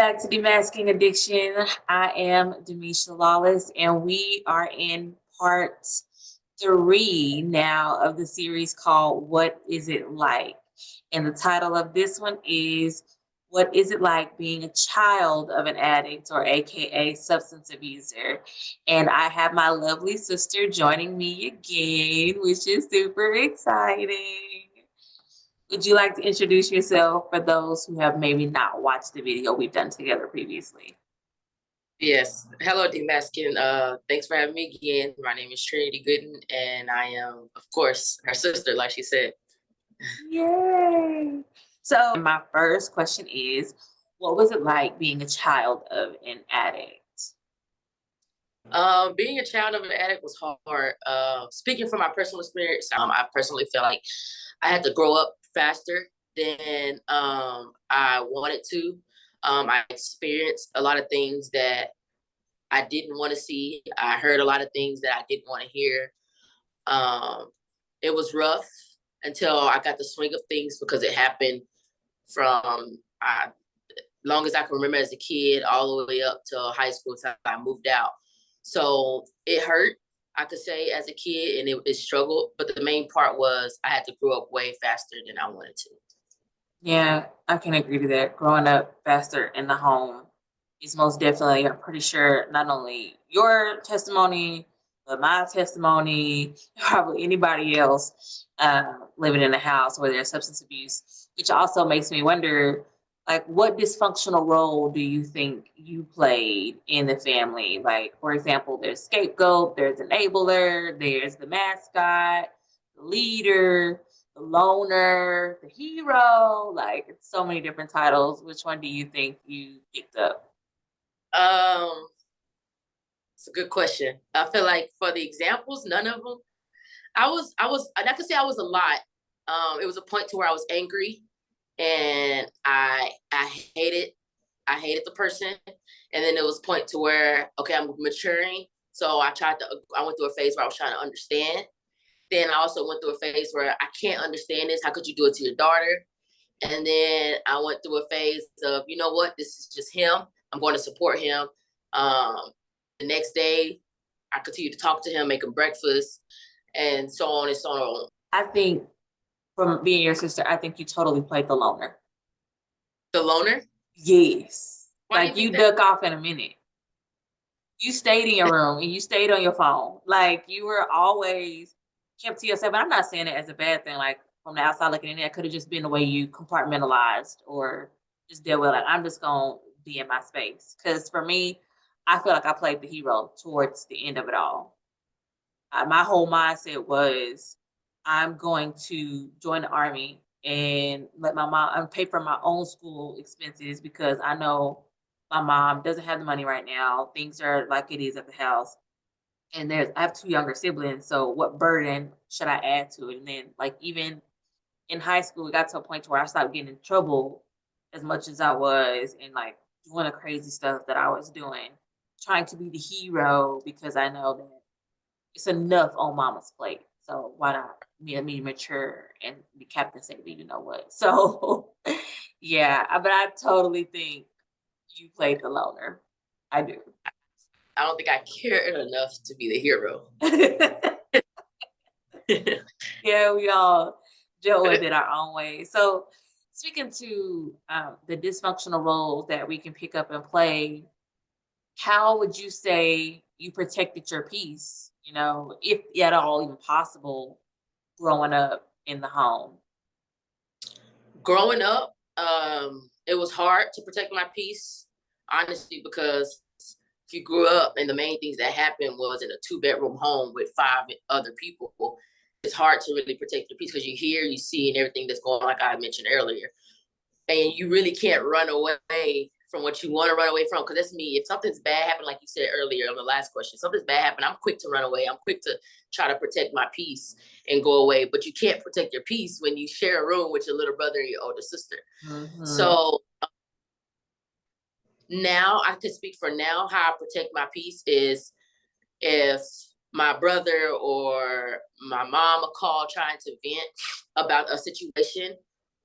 back to Demasking Addiction. I am Demisha Lawless, and we are in part 3 now of the series called What Is It Like? And the title of this one is What Is It Like Being a Child of an Addict, or AKA Substance Abuser? And I have my lovely sister joining me again, which is super exciting. Would you like to introduce yourself for those who have maybe not watched the video we've done together previously? Yes. Hello, Demaskin. Thanks for having me again. My name is Trinity Gooden, and I am, of course, her sister, like she said. Yay! So my first question is, what was it like being a child of an addict? Being a child of an addict was hard. Speaking from my personal experience, I personally feel like I had to grow up faster than I wanted to. I experienced a lot of things that I didn't want to see. I heard a lot of things that I didn't want to hear. Um, it was rough until I got the swing of things because it happened from long as I can remember as a kid all the way up to high school until I moved out. So it hurt, I could say, as a kid, and it struggled. But the main part was I had to grow up way faster than I wanted to. Yeah, I can agree to that. Growing up faster in the home is most definitely, I'm pretty sure, not only your testimony, but my testimony, probably anybody else living in a house where there's substance abuse, which also makes me wonder, like, what dysfunctional role do you think you played in the family? Like, for example, there's scapegoat, there's enabler, there's the mascot, the leader, the loner, the hero. Like, it's so many different titles. Which one do you think you picked up? Um, it's a good question. I feel like for the examples, none of them. I could say I was a lot. It was a point to where I was angry, and I hated the person, and then it was a point to where, okay, I'm maturing. So I went through a phase where I was trying to understand. Then I also went through a phase where I can't understand this. How could you do it to your daughter? And then I went through a phase of, you know what, this is just him. I'm going to support him. Um, the next day, I continued to talk to him, make him breakfast, and so on and so on. I think, from being your sister, I think you totally played the loner. The loner? Yes. Why Like, do you you think that? duck off in a minute. You stayed in your room and you stayed on your phone. Like, you were always kept to yourself. And I'm not saying it as a bad thing. Like, from the outside looking in, it could have just been the way you compartmentalized or just dealt with, like, I'm just gonna be in my space. Because for me, I feel like I played the hero towards the end of it all. My whole mindset was, I'm going to join the army and let my mom pay for my own school expenses, because I know my mom doesn't have the money right now. Things are like it is at the house. And I have two younger siblings. So what burden should I add to it? And then, like, even in high school, it got to a point where I stopped getting in trouble as much as I was, and like doing the crazy stuff that I was doing, trying to be the hero, because I know that it's enough on mama's plate. So why not me mature and be Captain Safety, you know what? So yeah, but I totally think you played the loner. I do. I don't think I cared enough to be the hero. Yeah, we all dealt with it our own way. So speaking to the dysfunctional roles that we can pick up and play, how would you say you protected your peace, if at all even possible, growing up in the home? Growing up, it was hard to protect my peace, honestly, because if you grew up and the main things that happened was in a 2-bedroom home with 5 other people, it's hard to really protect your peace because you hear, you see, and everything that's going on, like I mentioned earlier. And you really can't run away from what you want to run away from. Because that's me. If something's bad happened, like you said earlier on the last question, something's bad happened, I'm quick to run away. I'm quick to try to protect my peace and go away. But you can't protect your peace when you share a room with your little brother and your older sister. Mm-hmm. So now I can speak for now. How I protect my peace is if my brother or my mom will call trying to vent about a situation,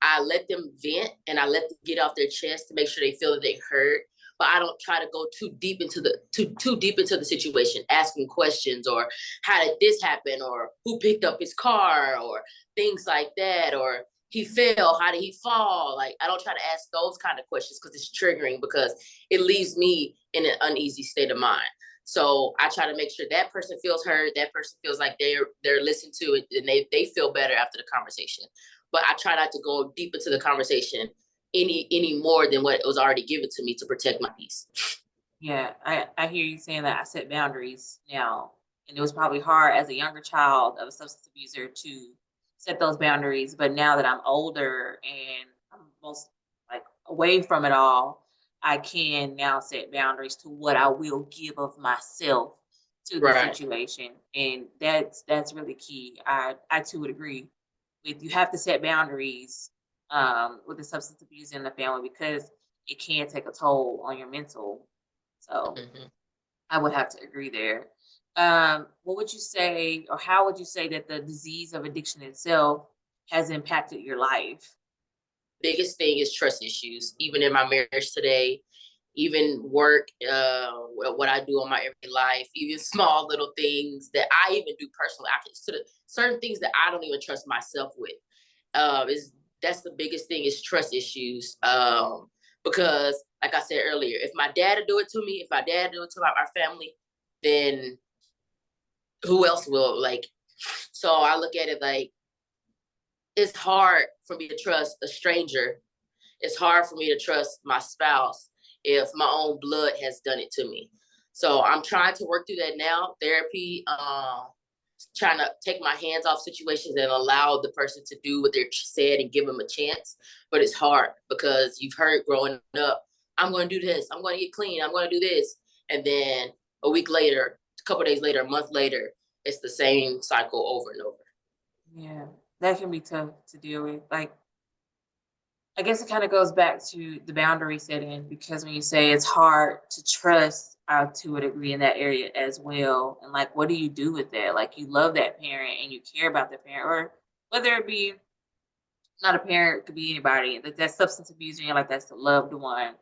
I let them vent and I let them get off their chest to make sure they feel that they heard. But I don't try to go too deep into the situation, asking questions or how did this happen or who picked up his car or things like that, or he fell, how did he fall? Like, I don't try to ask those kind of questions because it's triggering, because it leaves me in an uneasy state of mind. So I try to make sure that person feels heard, that person feels like they're listened to, and they feel better after the conversation. But I try not to go deep into the conversation any more than what was already given to me to protect my peace. Yeah, I hear you saying that I set boundaries now. And it was probably hard as a younger child of a substance abuser to set those boundaries. But now that I'm older and I'm most like away from it all, I can now set boundaries to what I will give of myself to the Right. situation. And that's really key. I too would agree with you have to set boundaries with the substance abuse in the family because it can take a toll on your mental, so Mm-hmm. I would have to agree there. What would you say, or how would you say that the disease of addiction itself has impacted your life? Biggest thing is trust issues, even in my marriage today, even work, what I do in my everyday life, even small little things that I even do personally. I consider certain things that I don't even trust myself with. Is That's the biggest thing, is trust issues. Because like I said earlier, if my dad would do it to me, if my dad do it to our family, then who else will? Like, so I look at it like it's hard for me to trust a stranger. It's hard for me to trust my spouse if my own blood has done it to me. So I'm trying to work through that now. Therapy, trying to take my hands off situations and allow the person to do what they're said and give them a chance. But it's hard because you've heard growing up, I'm going to do this, I'm going to get clean, I'm going to do this. And then a week later, a couple days later, a month later, it's the same cycle over and over. Yeah, that can be tough to deal with. Like, I guess it kind of goes back to the boundary setting because when you say it's hard to trust, I to a degree in that area as well. And like, what do you do with that? Like, you love that parent and you care about the parent, or whether it be not a parent, it could be anybody that's substance abuse, and you're like, that's the loved one.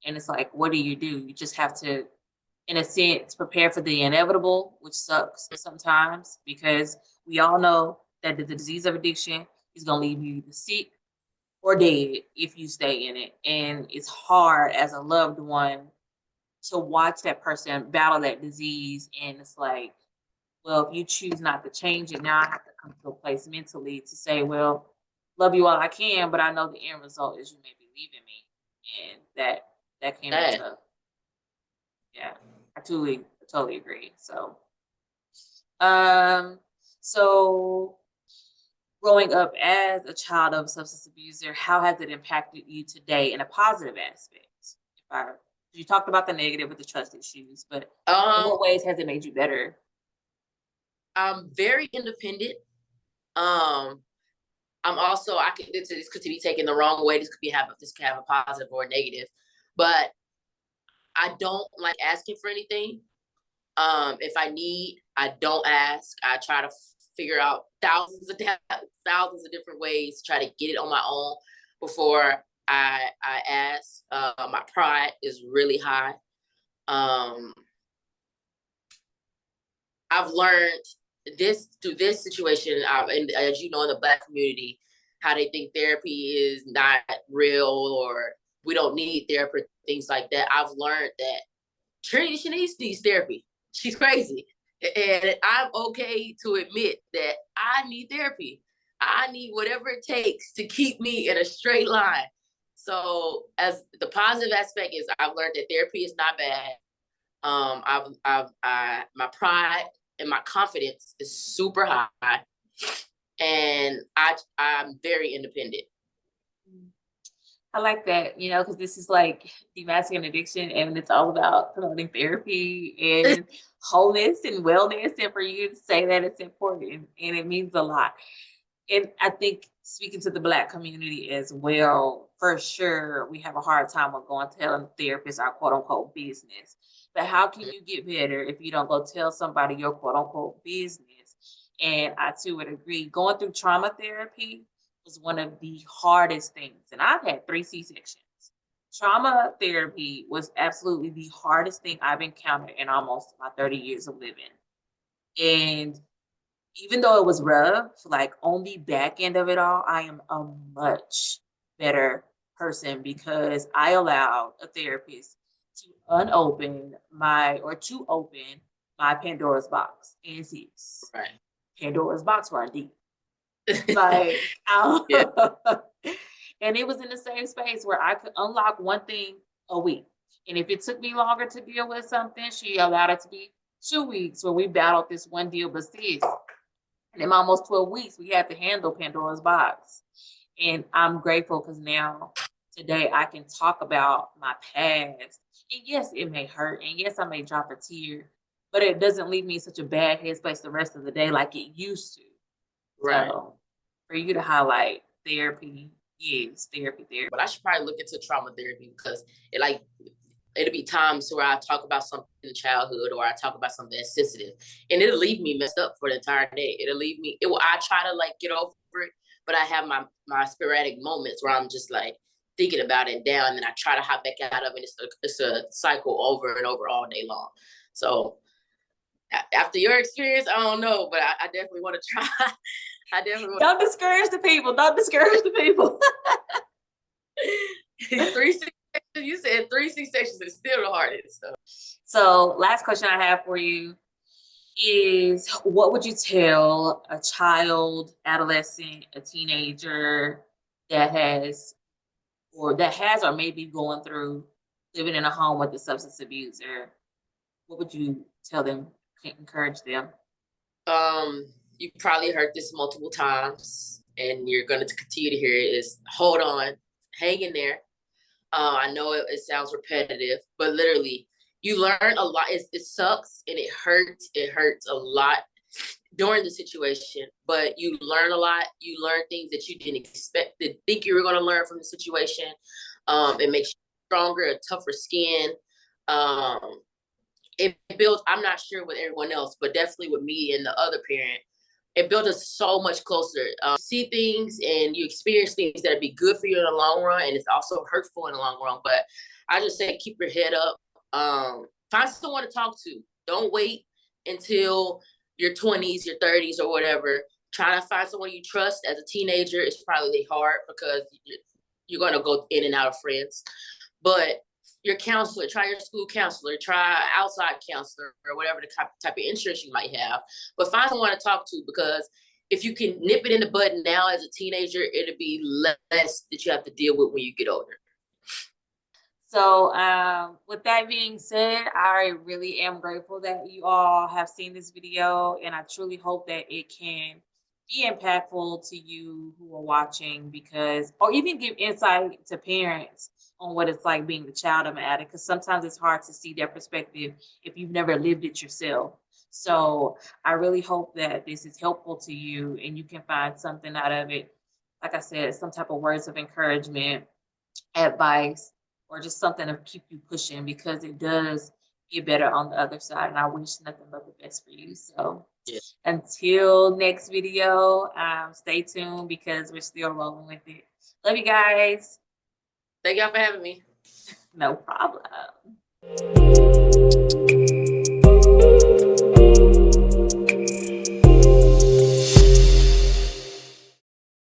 And it's like, what do? You just have to, in a sense, prepare for the inevitable, which sucks sometimes because we all know that the disease of addiction is going to leave you sick or dead if you stay in it. And it's hard as a loved one to watch that person battle that disease. And it's like, well, if you choose not to change it, now I have to come to a place mentally to say, well, love you all I can, but I know the end result is you may be leaving me. And that can be That tough. Yeah. I totally agree. Um so growing up as a child of a substance abuser, how has it impacted you today in a positive aspect? If I You talked about the negative with the trust issues, but in um, what ways has it made you better? I'm very independent. Um, I'm also, I could, this could be taken the wrong way. This could have a positive or a negative, but I don't like asking for anything. If I need, I don't ask. I try to figure out thousands of different ways to try to get it on my own before I ask. My pride is really high. Um, I've learned this through this situation, and as you know, in the Black community, how they think therapy is not real or we don't need therapy, things like that. I've learned that Trinity, she needs therapy. She's crazy. And I'm okay to admit that I need therapy. I need whatever it takes to keep me in a straight line. So, as the positive aspect is, I've learned that therapy is not bad. My pride and my confidence is super high, and I'm very independent. I like that, because this is like demasking addiction and it's all about promoting therapy and wholeness and wellness. And for you to say that it's important and it means a lot. And I think speaking to the Black community as well, for sure, we have a hard time with going telling therapists our quote unquote business. But how can you get better if you don't go tell somebody your quote unquote business? And I too would agree. Going through trauma therapy was one of the hardest things. And I've had 3 C-sections. Trauma therapy was absolutely the hardest thing I've encountered in almost my 30 years of living. And even though it was rough, like on the back end of it all, I am a much better person because I allowed a therapist to open my Pandora's box. And sis, Right. Pandora's box run deep. Like, Yeah. and it was in the same space where I could unlock one thing a week. And if it took me longer to deal with something, she allowed it to be 2 weeks where we battled this one deal. But sis, and in almost 12 weeks, we had to handle Pandora's box. And I'm grateful because now, today, I can talk about my past. And yes, it may hurt. And yes, I may drop a tear, but it doesn't leave me in such a bad headspace the rest of the day like it used to. Right. So, for you to highlight therapy, yes, therapy. But I should probably look into trauma therapy because it'll be times where I talk about something in childhood or I talk about something that's sensitive, and it'll leave me messed up for the entire day. I try to like get over it, but I have my sporadic moments where I'm just like thinking about it down, and then I try to hop back out of it. It's a cycle over and over all day long. So after your experience, I don't know, but I definitely want to try. I definitely want. Don't discourage the people. Don't discourage the people. 3 C-sections. You said 3 C-sections is still the hardest. So, last question I have for you is, what would you tell a child, adolescent, a teenager that has or maybe going through living in a home with a substance abuser? What would you tell them, encourage them? You probably heard this multiple times, and you're going to continue to hear it. Is hold on, hang in there. I know it sounds repetitive, but literally, you learn a lot. It sucks and it hurts. It hurts a lot during the situation, but you learn a lot. You learn things that you didn't expect to think you were going to learn from the situation. It makes you stronger, a tougher skin. It builds, I'm not sure with everyone else, but definitely with me and the other parent, it built us so much closer. See things and you experience things that be good for you in the long run, and it's also hurtful in the long run. But I just say keep your head up. Find someone to talk to. Don't wait until your 20s, your 30s, or whatever. Trying to find someone you trust as a teenager is probably hard because you're going to go in and out of friends. But your counselor, try your school counselor, try outside counselor, or whatever the type of insurance you might have. But find someone to talk to, because if you can nip it in the bud now as a teenager, it'll be less that you have to deal with when you get older. So, with that being said, I really am grateful that you all have seen this video, and I truly hope that it can be impactful to you who are watching, or even give insight to parents on what it's like being the child of an addict, because sometimes it's hard to see their perspective if you've never lived it yourself. So I really hope that this is helpful to you and you can find something out of it. Like I said, some type of words of encouragement, advice, or just something to keep you pushing, because it does get better on the other side. And I wish nothing but the best for you. So until next video, stay tuned because we're still rolling with it. Love you guys. Thank y'all for having me. No problem.